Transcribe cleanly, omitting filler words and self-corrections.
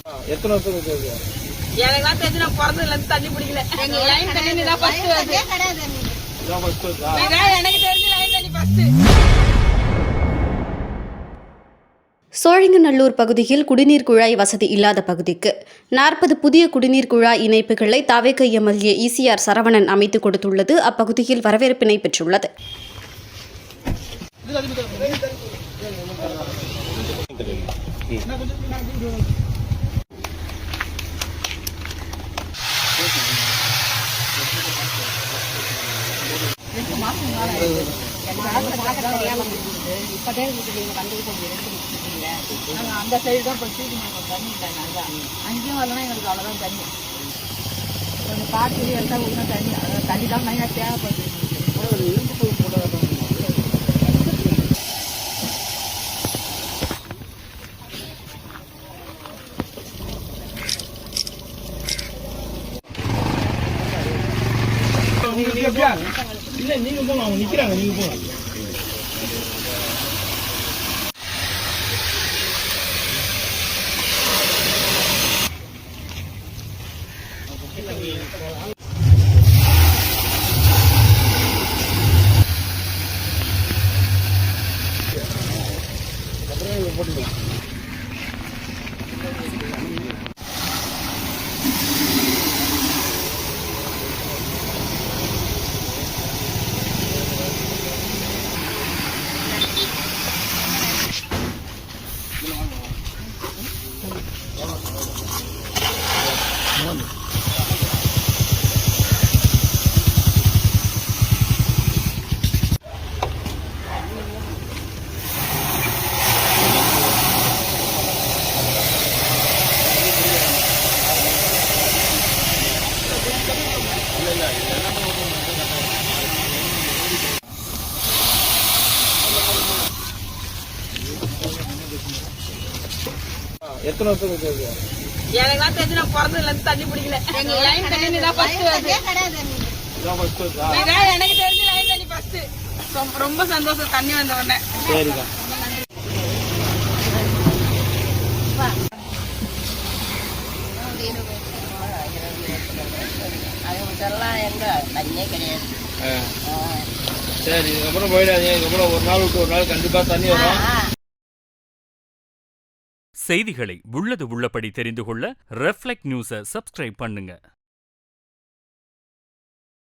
எத்தனை வருஷத்துக்கு இருக்கு? எனக்குலாம் தெரிஞ்சு நான் பிறந்ததுல இருந்து தண்ணி பிடிக்கல. எங்க லைன் தண்ணி தான் ஃபர்ஸ்ட் வருது. இதான் ஃபர்ஸ்ட் வருதா? எனக்கு தெரிஞ்சு லைன் தண்ணி ஃபர்ஸ்ட். சோழிங்கநல்லூர் பகுதியில் குடிநீர் குழாய் வசதி இல்லாத பகுதிக்கு 40 புதிய குடிநீர் குழாய் இணைப்புகளை தவேக எம்எல்ஏ ஈசிஆர் சரவணன் அமைத்துக் கொடுத்துள்ளது அப்பகுதியில் வரவேற்பினை பெற்றுள்ளது. அந்த சைடு தான் போய் தண்ணி இல்லை. அங்கேயும் வரலன்னா எங்களுக்கு அவ்வளோதான் தண்ணி. கொஞ்சம் பார்த்து எடுத்தா ஒன்றும் தண்ணி தான் மைனாக தேவைப்படுது. இல்லை நீங்க போங்க, அவங்க நிற்கிறாங்க, நீங்க போங்க. எத்தனை வருஷத்துக்கு இருக்கு? எனக்குலாம் தெரிஞ்சு நான் பிறந்ததுல இருந்து தண்ணி பிடிக்கல. எங்க லைன் தண்ணி தான் ஃபர்ஸ்ட் வருது. இதான் ஃபர்ஸ்ட் வருதா? எனக்கு தெரிஞ்சு லைன் தண்ணி ஃபர்ஸ்ட். ரொம்ப சந்தோஷம் தண்ணி வந்த உடனே. சரிக்கா. எங்க தண்ணியே கிடையாது. சரி, இதுக்கப்புறம் போயிடாதீங்க. இதுக்கப்புறம் ஒரு நாள் விட்டு ஒரு நாள் கண்டிப்பா தண்ணி வரும். செய்திகளை உள்ளது உள்ளபடி தெரிந்து கொள்ள ரெஃப்ளெக்ட் நியூஸை சப்ஸ்கிரைப் பண்ணுங்க.